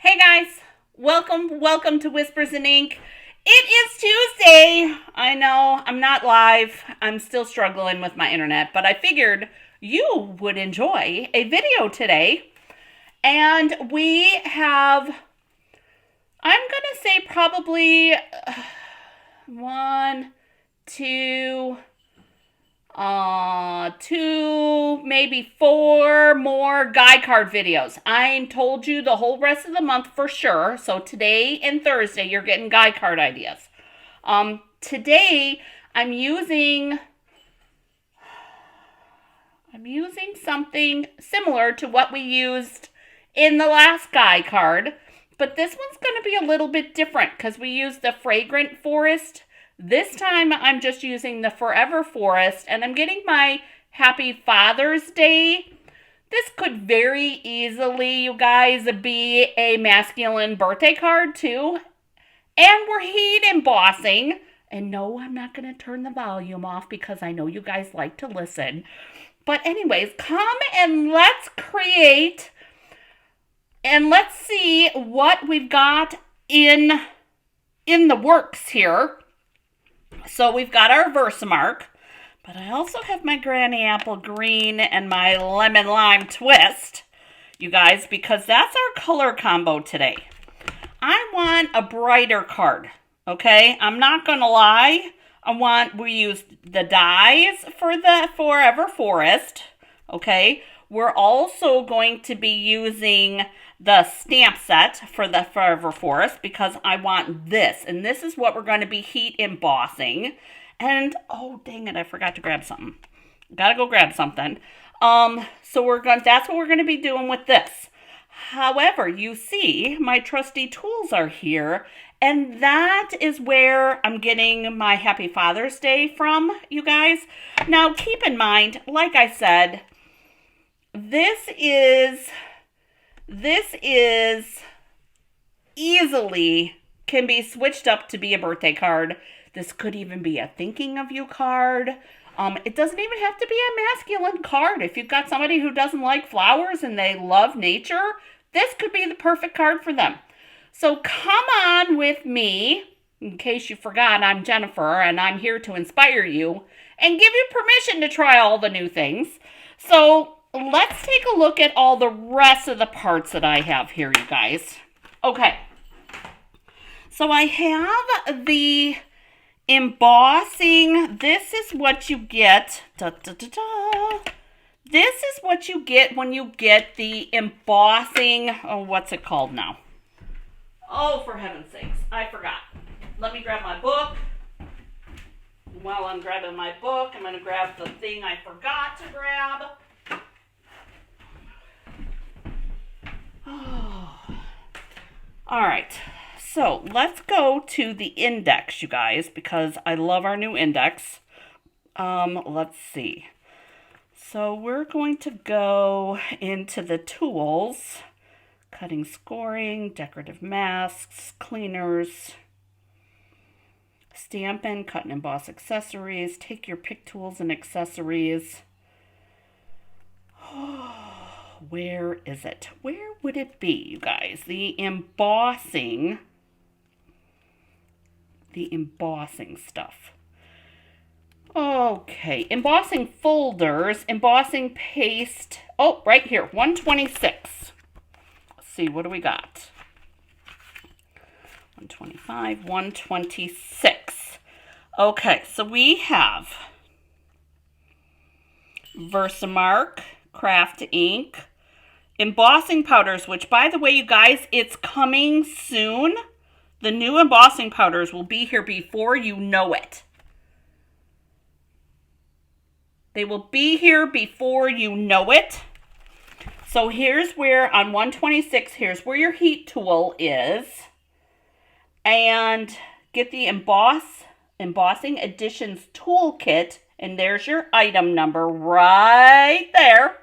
Hey guys, welcome to Whispers in Ink. It is Tuesday. I know I'm not live. I'm still struggling with my internet, but I figured you would enjoy a video today. And we have, I'm gonna say probably one, two, two, maybe four more guide card videos. I told you the whole rest of the month for sure. So today and Thursday, you're getting guide card ideas. Today I'm using something similar to what we used in the last guide card, but this one's going to be a little bit different because we used the fragrant forest. This time I'm just using the forever forest, and I'm getting my Happy Father's Day. This could very easily, you guys, be a masculine birthday card too. And we're heat embossing. And no, I'm not going to turn the volume off because I know you guys like to listen. But anyways, come and let's create and let's see what we've got in the works here. So we've got our Versamark, but I also have my Granny Apple Green and my Lemon Lime Twist, you guys, because that's our color combo today. I want a brighter card, okay? I'm not going to lie. We used the dies for the Forever Forest, okay? We're also going to be using the stamp set for the Forever Forest because I want this. And this is what we're going to be heat embossing. And, oh, dang it, I forgot to grab something. Gotta go grab something. So that's what we're going to be doing with this. However, you see, my trusty tools are here, and that is where I'm getting my Happy Father's Day from, you guys. Now, keep in mind, like I said, this is easily can be switched up to be a birthday card. This could even be a thinking of you card. It doesn't even have to be a masculine card. If you've got somebody who doesn't like flowers and they love nature, this could be the perfect card for them. So come on with me. In case you forgot, I'm Jennifer, and I'm here to inspire you and give you permission to try all the new things. So let's take a look at all the rest of the parts that I have here, you guys. Okay. So I have the embossing. This is what you get. This is what you get when you get the embossing. Oh, what's it called now? Oh, for heaven's sakes, I forgot. Let me grab my book. While I'm grabbing my book, I'm going to grab the thing I forgot to grab. Oh. All right. So let's go to the index, you guys, because I love our new index. Let's see. So we're going to go into the tools, cutting, scoring, decorative masks, cleaners, stamp and cut and emboss accessories. Take your pick tools and accessories. Where is it? Where would it be, you guys? The embossing stuff. Okay, embossing folders, embossing paste. Oh, right here, 126. Let's see, what do we got? 125, 126. Okay, so we have Versamark, Crafty ink, embossing powders, which, by the way, you guys, it's coming soon. The new embossing powders will be here before you know it. They will be here before you know it. So here's where, on 126, here's where your heat tool is. And get the Embossing Additions Toolkit. And there's your item number right there.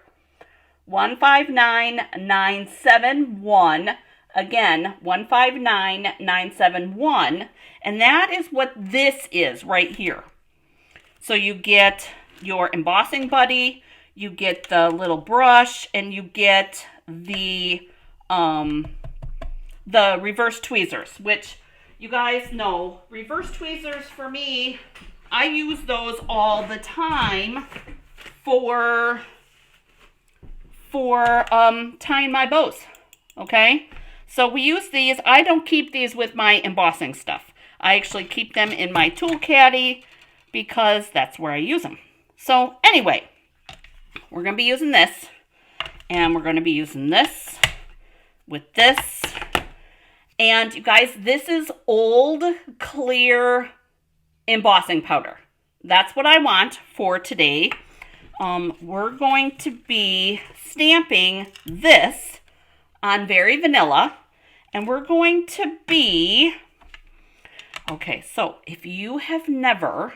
159971. Again, 159971. And that is what this is right here. So you get your embossing buddy, you get the little brush, and you get the the reverse tweezers, which you guys know, reverse tweezers for me, I use those all the time for tying my bows, okay? So we use these. I don't keep these with my embossing stuff. I actually keep them in my tool caddy because that's where I use them. So anyway, we're going to be using this, and we're going to be using this with this. And you guys, this is old clear embossing powder. That's what I want for today. We're going to be stamping this on Very Vanilla, and we're going to be, okay, so if you have never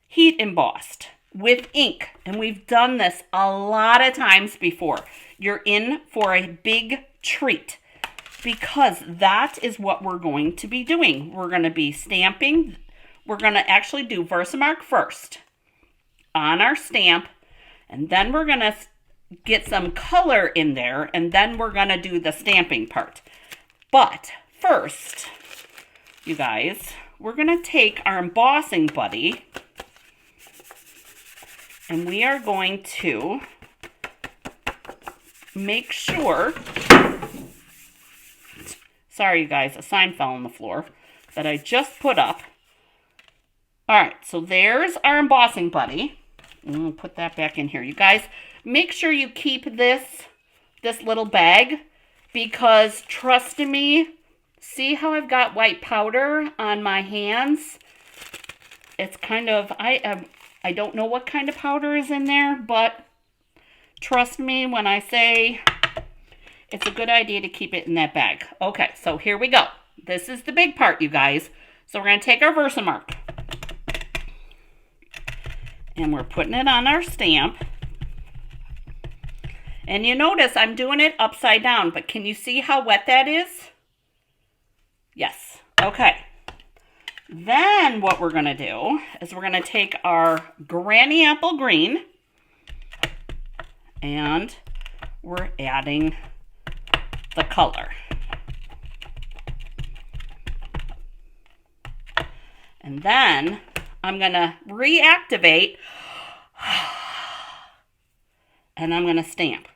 heat embossed with ink, and we've done this a lot of times before, you're in for a big treat, because that is what we're going to be doing. We're going to be stamping. We're going to actually do Versamark first on our stamp, and then we're going to get some color in there, and then we're going to do the stamping part. But first, you guys, we're going to take our embossing buddy, and we are going to make sure, sorry you guys, a sign fell on the floor that I just put up. All right, so there's our embossing buddy. I'm going to put that back in here. You guys, make sure you keep this little bag, because trust me, see how I've got white powder on my hands? It's kind of, I don't know what kind of powder is in there, but trust me when I say it's a good idea to keep it in that bag. Okay, so here we go. This is the big part, you guys. So we're going to take our Versamark, and we're putting it on our stamp. And you notice I'm doing it upside down, but can you see how wet that is? Yes. Okay. Then what we're going to do is we're going to take our Granny Apple Green, and we're adding the color. And then I'm going to reactivate, and I'm going to stamp.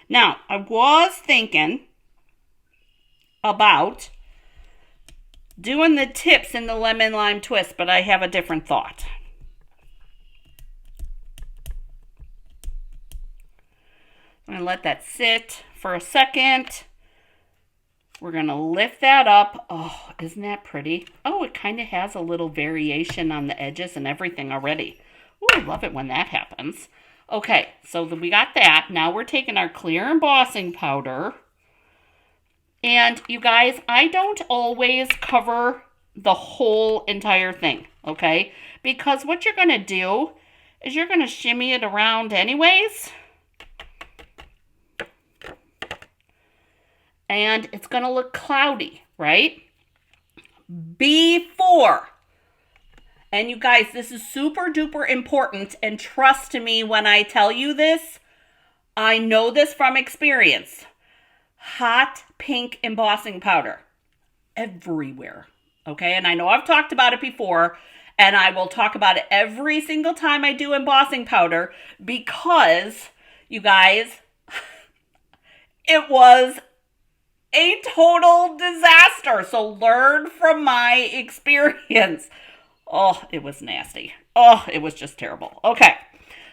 Now, I was thinking about doing the tips in the lemon lime twist, but I have a different thought. I'm going to let that sit for a second. We're going to lift that up. Oh, isn't that pretty? Oh, it kind of has a little variation on the edges and everything already. Oh, I love it when that happens. Okay, so we got that. Now we're taking our clear embossing powder. And you guys, I don't always cover the whole entire thing, okay? Because what you're going to do is you're going to shimmy it around anyways. And it's going to look cloudy, right? Before. And you guys, this is super duper important. And trust me when I tell you this, I know this from experience. Hot pink embossing powder everywhere, okay? And I know I've talked about it before, and I will talk about it every single time I do embossing powder, because, you guys, it was a total disaster. So learn from my experience. Oh, it was nasty. Oh, it was just terrible. Okay,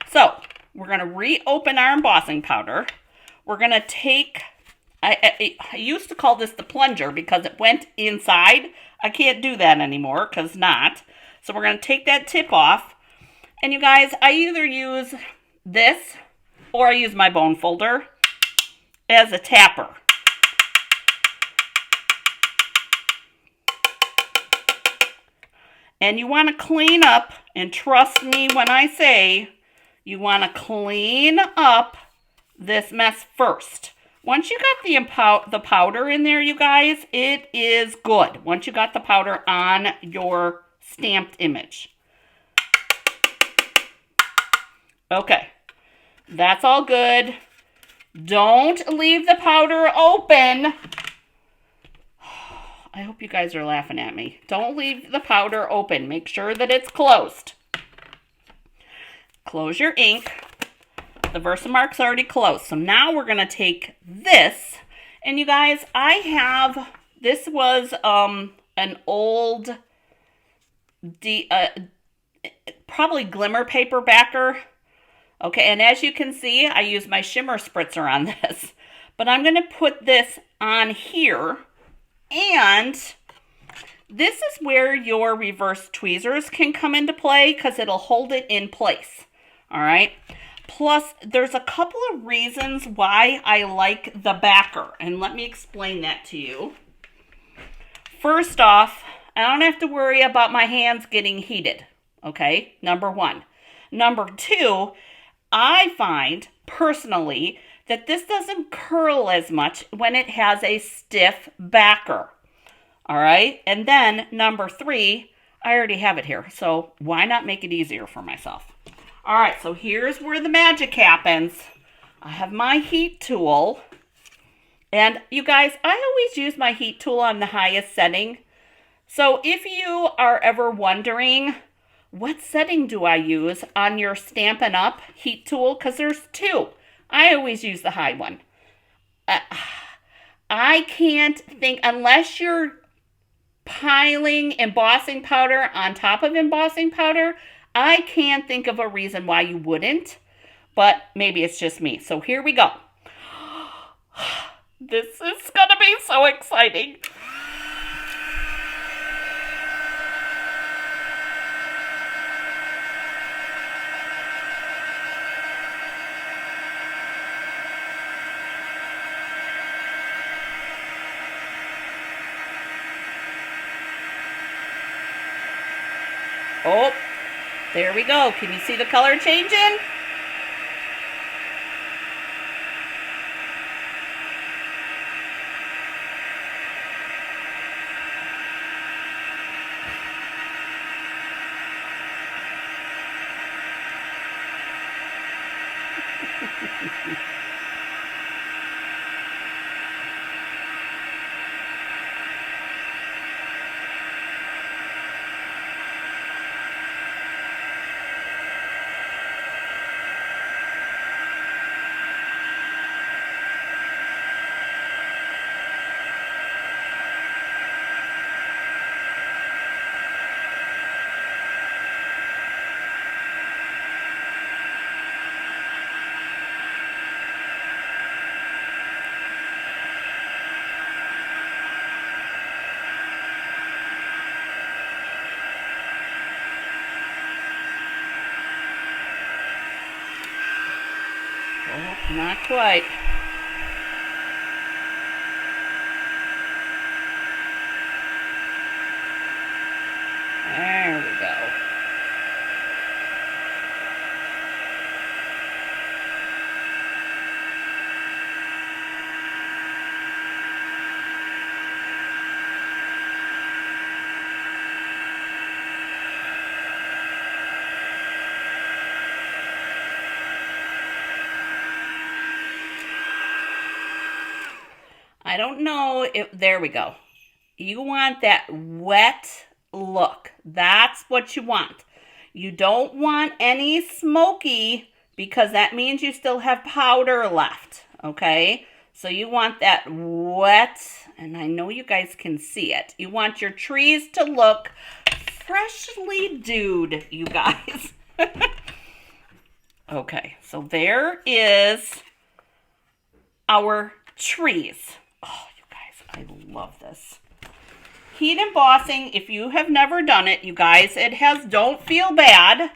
so we're going to reopen our embossing powder. We're going to take, I used to call this the plunger because it went inside. I can't do that anymore because not. So we're going to take that tip off. And you guys, I either use this or I use my bone folder as a tapper. And you want to clean up, and trust me when I say you want to clean up this mess first. Once you got the powder in there, you guys, it is good. Once you got the powder on your stamped image. Okay, that's all good. Don't leave the powder open I hope you guys are laughing at me. Don't leave the powder open. Make sure that it's closed. Close your ink. The Versamark's already closed. So now we're going to take this. And you guys, this was an old, probably glimmer paper backer. Okay, and as you can see, I use my shimmer spritzer on this. But I'm going to put this on here. And this is where your reverse tweezers can come into play because it'll hold it in place. All right. Plus, there's a couple of reasons why I like the backer. And let me explain that to you. First off, I don't have to worry about my hands getting heated. Okay, number one. Number two, I find personally that this doesn't curl as much when it has a stiff backer. All right, and then number three, I already have it here, so why not make it easier for myself? All right, so here's where the magic happens. I have my heat tool, and you guys, I always use my heat tool on the highest setting. So if you are ever wondering, what setting do I use on your Stampin' Up! Heat tool? Because there's two. I always use the high one. I can't think, unless you're piling embossing powder on top of embossing powder, I can't think of a reason why you wouldn't, but maybe it's just me. So here we go. This is going to be so exciting. Oh, there we go. Can you see the color changing? Oh, not quite. There we go. I don't know if, there we go. You want that wet look. That's what you want. You don't want any smoky because that means you still have powder left, okay? So you want that wet, and I know you guys can see it. You want your trees to look freshly dewed, you guys. Okay, so there is our trees. Oh, you guys, I love this. Heat embossing, if you have never done it, you guys, it has, don't feel bad.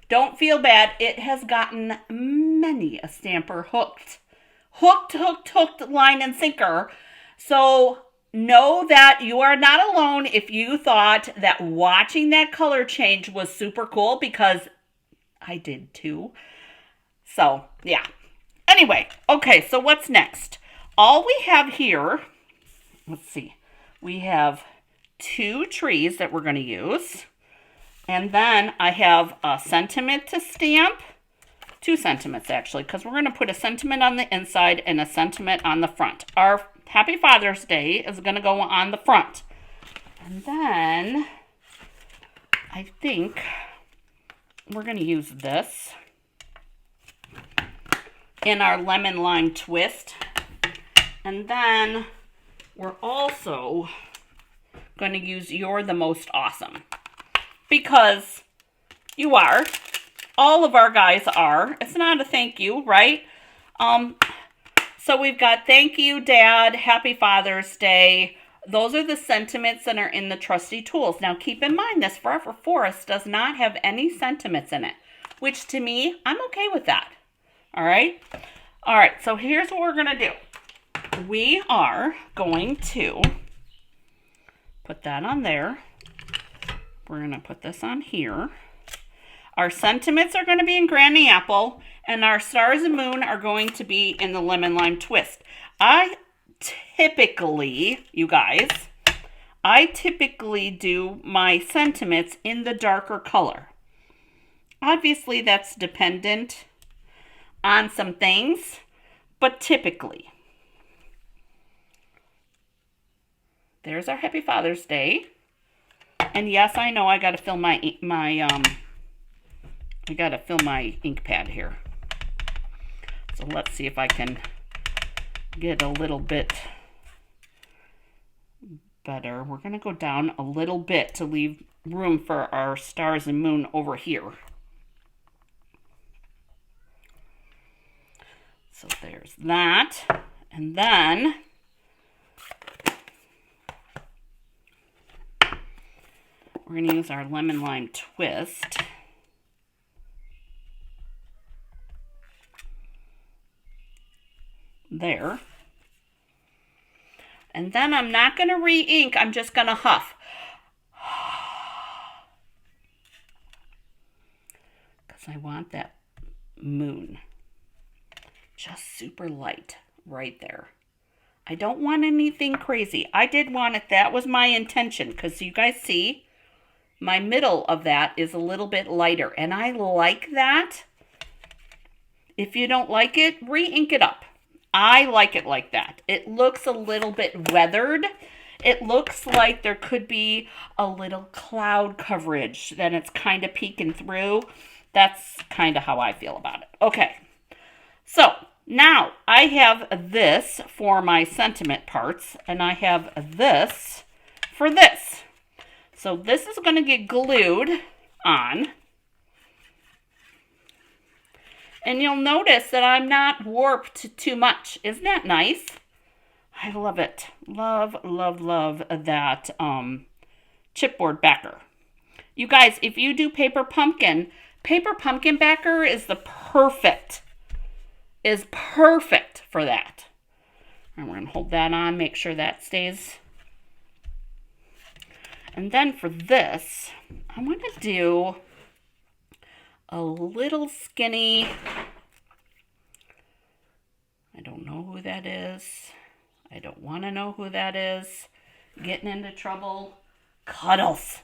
Don't feel bad. It has gotten many a stamper hooked, line and sinker. So know that you are not alone if you thought that watching that color change was super cool, because I did too. So, yeah. Anyway, okay, so what's next? All we have here, let's see, we have 2 trees that we're going to use. And then I have a sentiment to stamp, 2 sentiments actually, because we're going to put a sentiment on the inside and a sentiment on the front. Our Happy Father's Day is going to go on the front. And then I think we're going to use this in our lemon lime twist. And then we're also going to use You're the Most Awesome. Because you are. All of our guys are. It's not a thank you, right? So we've got thank you, Dad, happy Father's Day. Those are the sentiments that are in the trusty tools. Now keep in mind, this Forever Forest does not have any sentiments in it, which to me, I'm okay with that. All right? All right, so here's what we're going to do. We are going to put that on there. We're going to put this on here. Our sentiments are going to be in Granny Apple, and our stars and moon are going to be in the lemon lime twist. I typically do my sentiments in the darker color. Obviously, that's dependent on some things, but typically. There's our Happy Father's Day. And yes, I know I got to fill my ink pad here. So let's see if I can get a little bit better. We're going to go down a little bit to leave room for our stars and moon over here. So there's that. And then we're going to use our lemon lime twist. There. And then I'm not going to re-ink. I'm just going to huff. Because I want that moon just super light right there. I don't want anything crazy. I did want it. That was my intention. Because you guys see, my middle of that is a little bit lighter. And I like that. If you don't like it, re-ink it up. I like it like that. It looks a little bit weathered. It looks like there could be a little cloud coverage that it's kind of peeking through. That's kind of how I feel about it. Okay, so now I have this for my sentiment parts, and I have this for this. So this is going to get glued on. And you'll notice that I'm not warped too much. Isn't that nice? I love it. Love, love, love that chipboard backer. You guys, if you do paper pumpkin backer is perfect for that. And we're going to hold that on, make sure that stays. And then for this, I'm going to do a little skinny, I don't know who that is. I don't want to know who that is. Getting into trouble. Cuddles.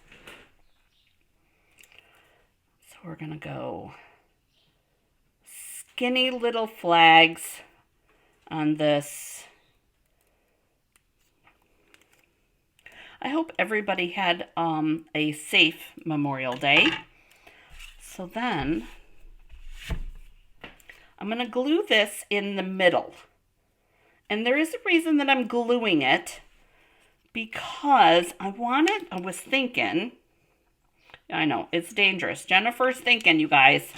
So we're going to go skinny little flags on this. I hope everybody had a safe Memorial Day. So then, I'm going to glue this in the middle. And there is a reason that I'm gluing it. Because I was thinking, I know, it's dangerous. Jennifer's thinking, you guys.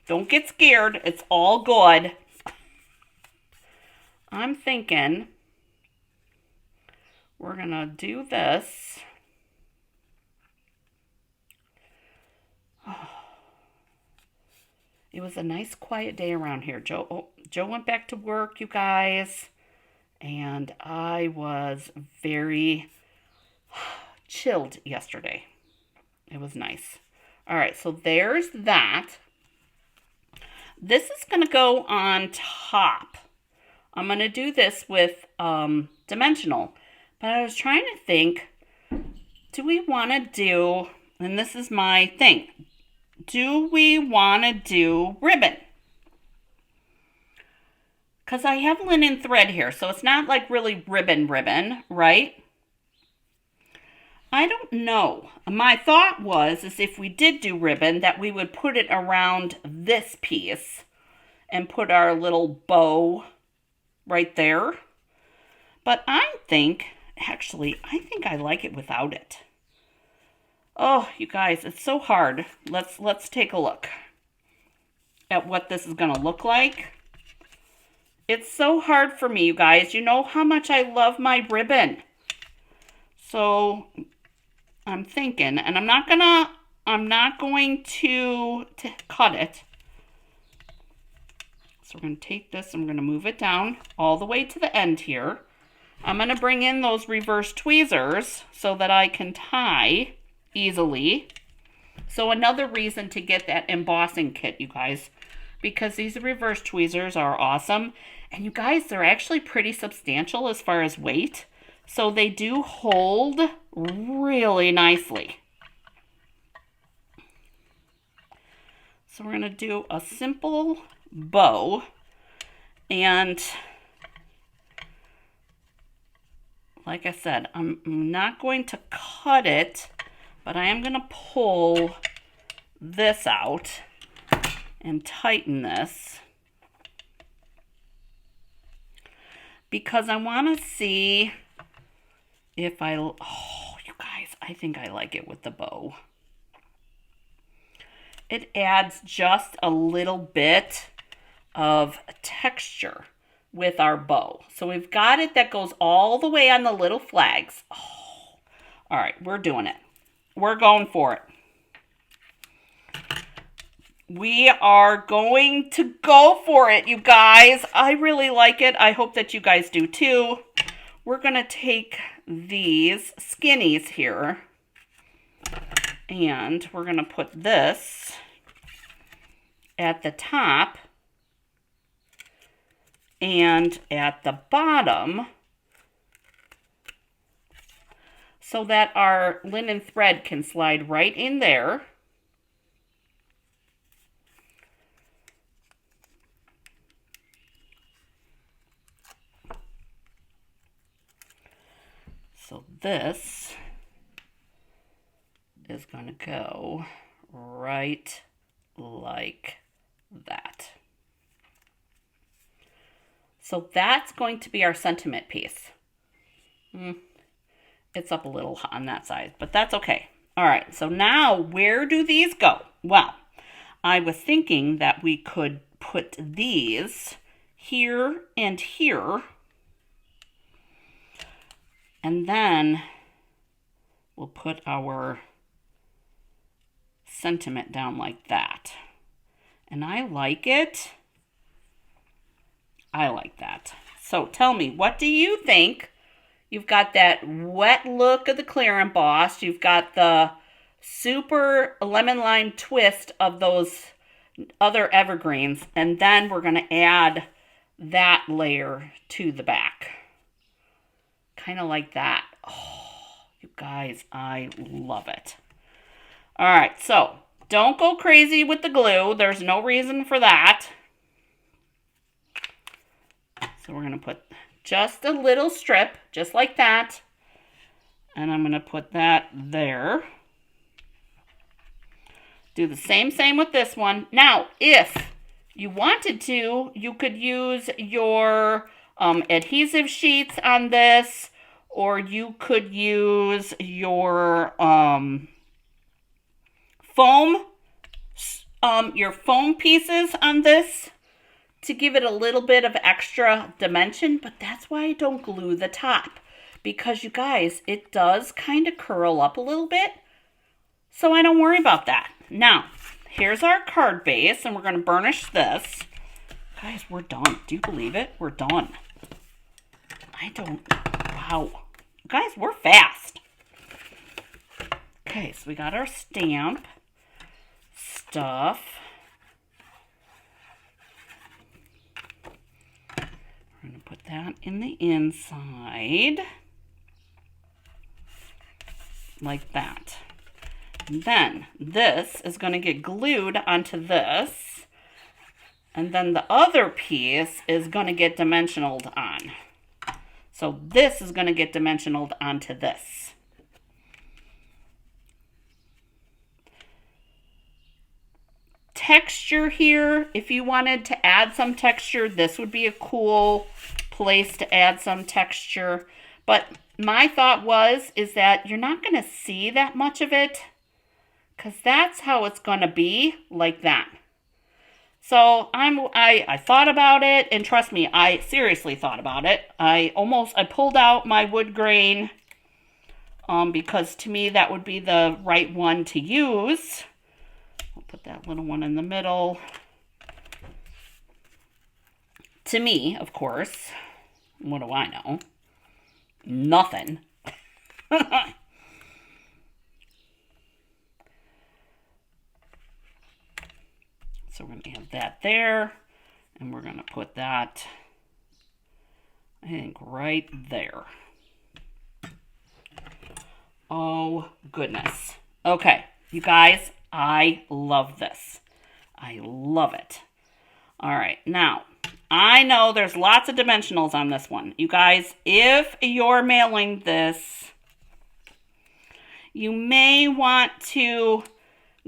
Don't get scared. It's all good. I'm thinking we're going to do this. Oh. It was a nice quiet day around here. Joe went back to work, you guys, and I was very chilled yesterday. It was nice. All right, so there's that. This is going to go on top. I'm going to do this with dimensional, but I was trying to think, do we want to do, and this is my thing, do we want to do ribbon? Because I have linen thread here, so it's not like really ribbon, right? I don't know. My thought was is if we did do ribbon that we would put it around this piece and put our little bow right there. But I think I like it without it. Oh, you guys, it's so hard. Let's take a look at what this is going to look like. It's so hard for me, you guys. You know how much I love my ribbon. So I'm thinking, and I'm not going to cut it. So we're going to take this and we're going to move it down all the way to the end here. I'm going to bring in those reverse tweezers so that I can tie easily. So another reason to get that embossing kit, you guys, because these reverse tweezers are awesome. And you guys, they're actually pretty substantial as far as weight. So they do hold really nicely. So we're going to do a simple bow. And like I said, I'm not going to cut it, but I am going to pull this out and tighten this. Because I want to see if oh, you guys, I think I like it with the bow. It adds just a little bit of texture with our bow. So we've got it that goes all the way on the little flags. Oh, all right, we're doing it. We're going for it. We are going to go for it, you guys. I really like it. I hope that you guys do too. We're going to take these skinnies here and we're going to put this at the top and at the bottom so that our linen thread can slide right in there. So this is going to go right like that. So that's going to be our sentiment piece. It's up a little on that side, but that's okay. All right, so now where do these go? Well, I was thinking that we could put these here and here. And then we'll put our sentiment down like that. And I like it. I like that. So tell me, what do you think? You've got that wet look of the clear embossed. You've got the super lemon lime twist of those other evergreens. And then we're going to add that layer to the back. Kind of like that. Oh, you guys, I love it. All right, so don't go crazy with the glue. There's no reason for that. So we're going to put just a little strip, just like that. And I'm going to put that there. Do the same with this one. Now, if you wanted to, you could use your adhesive sheets on this, or you could use your foam pieces on this to give it a little bit of extra dimension, but that's why I don't glue the top, because you guys, it does kind of curl up a little bit, so I don't worry about that. Now, here's our card base, and we're going to burnish this. Guys, we're done. Do you believe it? We're done. Wow. Guys, we're fast. Okay, so we got our stamp stuff. We're going to put that in the inside. Like that. And then this is going to get glued onto this. And then the other piece is going to get dimensionaled on. So this is going to get dimensionaled onto this. texture here. If you wanted to add some texture, this would be a cool place to add some texture. But my thought is that you're not going to see that much of it because that's how it's going to be, like that. So I thought about it, and trust me, I seriously thought about it. I pulled out my wood grain because to me that would be the right one to use. I'll put that little one in the middle. To me, of course, what do I know? Nothing. So we're going to have that there, and we're going to put that, I think, right there. Oh, goodness. Okay, you guys, I love this. I love it. All right, now, I know there's lots of dimensionals on this one. You guys, if you're mailing this, you may want to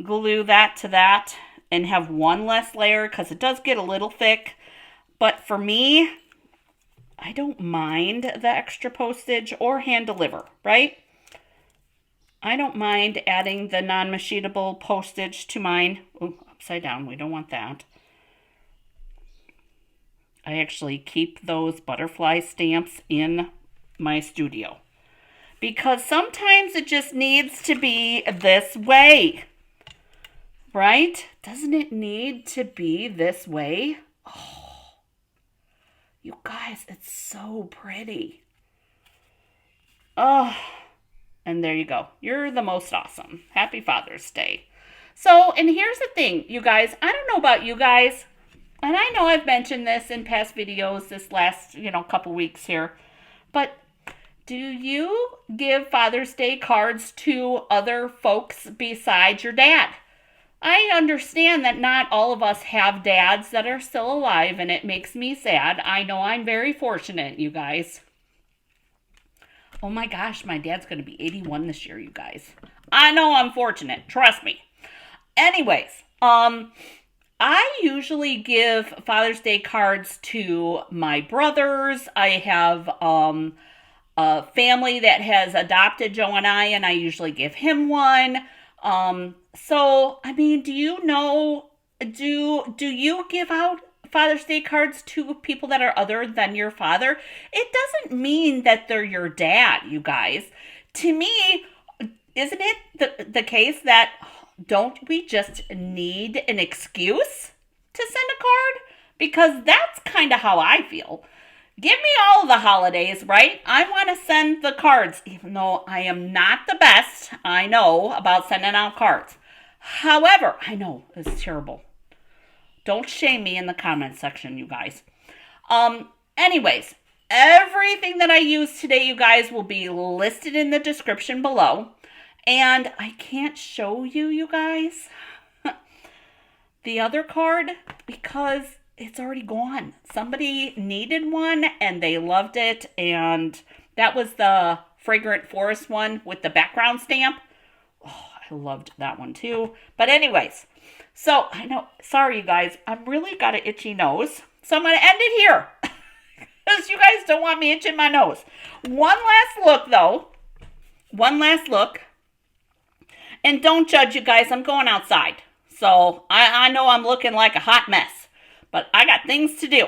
glue that to that and have one less layer because it does get a little thick. But for me, I don't mind the extra postage or hand deliver, right? I don't mind adding the non-machinable postage to mine. Ooh, upside down, we don't want that. I actually keep those butterfly stamps in my studio because sometimes it just needs to be this way. Right? Doesn't it need to be this way? Oh, you guys, it's so pretty. Oh, and there you go. You're the most awesome. Happy Father's Day. So, and here's the thing, you guys. I don't know about you guys, and I know I've mentioned this in past videos this last, couple weeks here, but do you give Father's Day cards to other folks besides your dad? I understand that not all of us have dads that are still alive, and it makes me sad. I know I'm very fortunate, you guys. Oh my gosh, my dad's going to be 81 this year, you guys. I know I'm fortunate. Trust me. Anyways, I usually give Father's Day cards to my brothers. I have a family that has adopted Joe and I usually give him one. So, I mean, do you give out Father's Day cards to people that are other than your father? It doesn't mean that they're your dad, you guys. To me, isn't it the case that don't we just need an excuse to send a card? Because that's kind of how I feel. Give me all of the holidays, right? I want to send the cards, even though I am not the best, I know, about sending out cards. However, I know, it's terrible. Don't shame me in the comments section, you guys. Anyways, everything that I use today, you guys, will be listed in the description below. And I can't show you guys, the other card because it's already gone. Somebody needed one and they loved it. And that was the Fragrant Forest one with the background stamp. Oh, I loved that one too. But anyways, so I know, sorry you guys, I've really got an itchy nose. So I'm going to end it here because you guys don't want me itching my nose. One last look though. One last look. And don't judge, you guys. I'm going outside. So I know I'm looking like a hot mess. But I got things to do.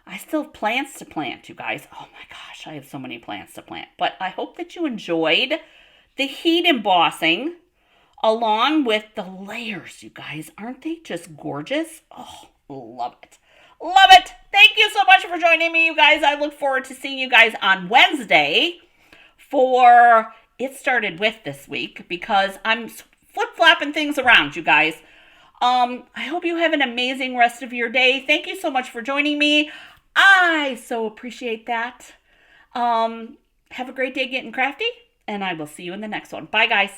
I still have plants to plant, you guys. Oh my gosh, I have so many plants to plant. But I hope that you enjoyed the heat embossing along with the layers, you guys. Aren't they just gorgeous? Oh, love it. Love it. Thank you so much for joining me, you guys. I look forward to seeing you guys on Wednesday for It Started With this week because I'm flip-flopping things around, you guys. I hope you have an amazing rest of your day. Thank you so much for joining me. I so appreciate that. Have a great day getting crafty, and I will see you in the next one. Bye, guys.